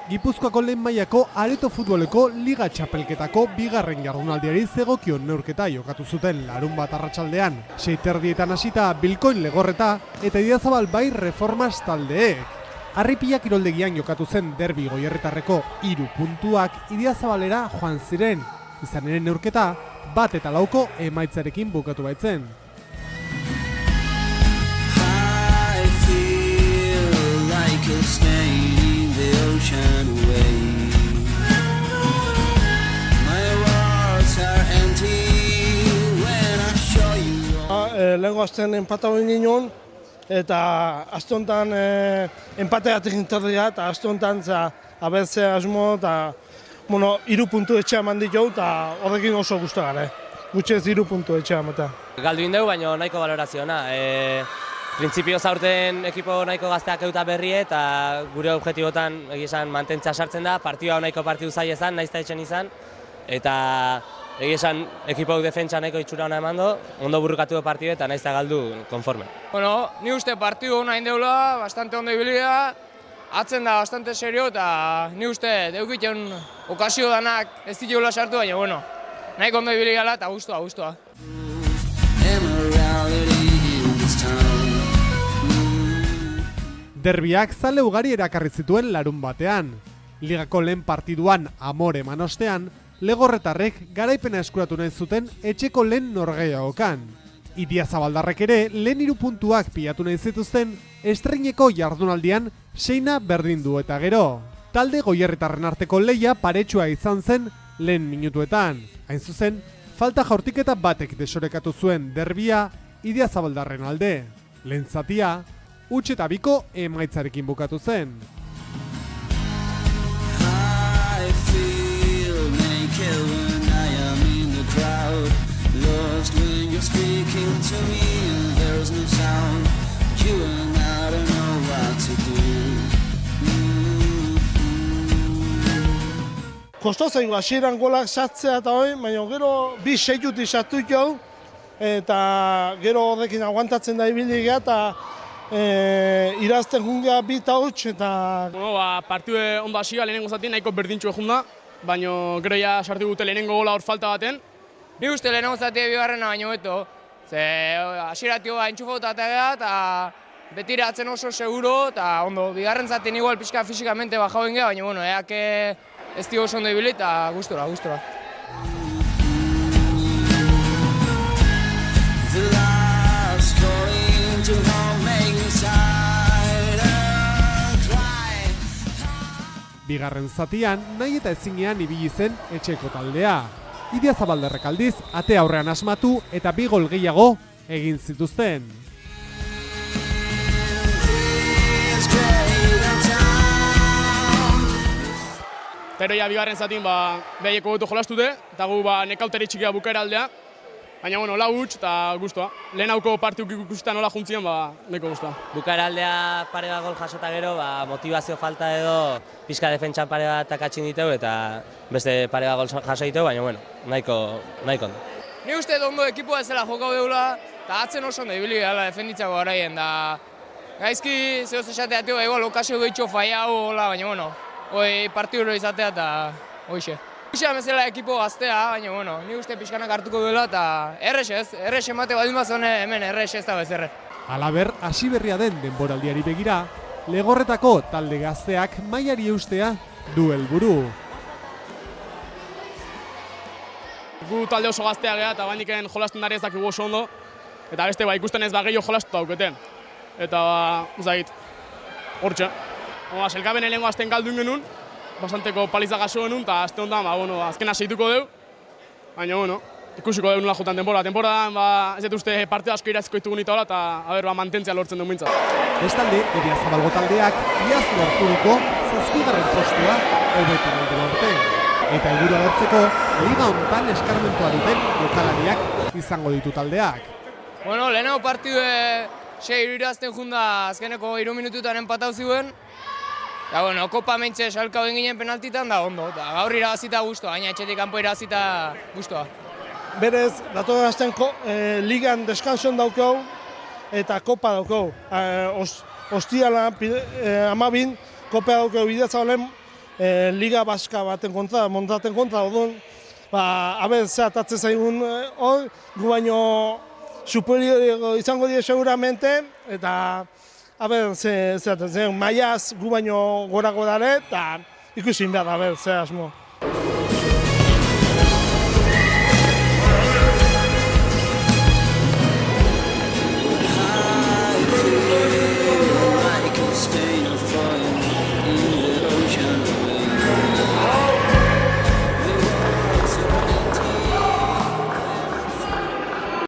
Gipuzkoako lehen mailako areto futboleko Liga Txapelketako bigarren jardunaldiari zegokion neurketa jokatu zuten larunbat arratsaldean. 6:30 hasita Bilkoin Legorreta eta Idiazabal bai Reformas taldeek. Arripila kiroldegian jokatu zen derbi Goierritarreko 3 puntuak Idiazabalera joan ziren. Izan ere neurketa 1-4 emaitzarekin bukatu baitzen. Lehenko azten empata hori ginen, eta azte honetan empateatik interdia, eta azte honetan abertzea asmo, eta 3 puntu etxea eman ditu, eta horrekin oso guztu gara. Gutxez 3 puntu etxea emata. Galdu indegu, baina nahiko valorazioa. Printzipioz aurten ekipo nahiko gazteak euta berri eta gure objektibotan egizan mantentza sartzen da, partidua nahiko partidu zai ezan, nahiz eta etxen izan, eta egizan ekipok defentsa nahiko itxura hona eman ondo burrukatu du partidu eta nahiz eta galdu konforme. Bueno, ni uste partidu hona indeula, bastante ondo ibilia, atzen da bastante serio eta ni uste deukiten okazio danak ez ditugula sartu, baina bueno, nahiko ondo ibilia eta guztua. Derbiak zale ugari erakarri zituen larun batean. Ligako lehen partiduan amore eman ostean, Legorretarrek garaipena eskuratu nahi zuten etxeko lehen norgehiagokan. Idiazabaldarrek ere lehen 3 puntuak pilatu nahi zituzten estreineko jardunaldian 6 berdindu eta gero. Talde Goierritarren arteko lehia paretsua izan zen lehen minutuetan. Hain zuzen, falta jaurtiketa batek desorekatu zuen derbia Idiazabaldarren alde. Lehen zatia, 2-2 emaitzarekin bukatu zen. Kosto zaigu hasieran golak sartzea eta hori, baina gero 2-6 sartu jau, eta gero horrekin aguantatzen da ibiliga eta irazten jungea 2-8 eta... Partidu ondo hasia lehenengo zati nahiko berdintxu egun da, baina gero ja sartu dute lehenengo gola hor falta baten. Ni uste lehenengo zati bigarrena baino beto, ze hasieratio entxufauta eta betira atzen oso seguro, eta ondo, bigarren zaten igual pixka fisikamente bajau ingea, baina bueno, ez dio oso ondo ibili eta gustora. Bigarren zatian, nahi eta ezinean ibili zen etxeko taldea. Idiazabaldarrek aldiz, ate aurrean asmatu eta 2 gol gehiago egin zituzten. Pero ja bigarren zatin behieko gotu jolastute, eta gu nekauteri txikia bukaera aldea. Baina, bueno, lau huts eta guztua. Lehen hauko partiuk ikusten nola juntzien, neko guztua. Bukaera aldea pare bat gol jasota gero, motivazio falta edo pixka defentsan pare bat akatsin diteu eta beste pare bat gol jaso diteu, baina, bueno, nahiko ondo. Ni uste ondo ekipua ezela jokau deula, eta atzen oso ondo ibili gala defenditzako garaien, da gaizki zehoz esatea teo, igual okazio gehitxo faiau, baina, bueno, partidu izatea eta hoxe. Uxean bezala ekipo gaztea, baina, bueno, ni uste pixkanak hartuko duela eta errex emate baldin bazone hemen errex ez da bezerre. Halaber, hasi berria den denboraldiari begira, Legorretako talde gazteak mailari eustea du helburu. Gu talde oso gaztea geha eta bandiken jolasten dari ez dakigu oso ondo, eta beste ikusten ez gehiago jolastu dauketen. Eta, uzagit, hortxe. Selkaben lehenko azten galdu genuen, bastanteko paliza gaso genuen, eta azte honetan, azkena seituko deu. Baina, ikusiko deu nula jotan denbora. Denboradan, ez dut uste partida asko iraziko ditugun itola, eta mantentzia lortzen duen mintzat. Bestalde, Idiazabalgo taldeak iaz lorturiko 7. postua hobetu nahi du aurten. Eta helburua lortzeko, liga honetan eskarmentua duten jokalariak izango ditu taldeak. Bueno, lehenengo partidu 6 irazten junda azkeneko 3 minututan empatau ziuen. Ja, bueno, kopa mentxe salkau ginen penaltitan da ondo, eta gaur irabazita guztua, baina etxetik kanpo irabazita guztua. Berez, datoren azten ligan deskanson daukau eta kopa daukau. Ostiala, 12, kopa daukau Idiazabalen Liga Baska baten kontra, montaten kontra, orduan, aber ze atatzen zaigun hor, gu baino superior izango die seguramente, eta aber ze mailaz gu baino gorago dare, eta ikusin behar, aber ze asmo.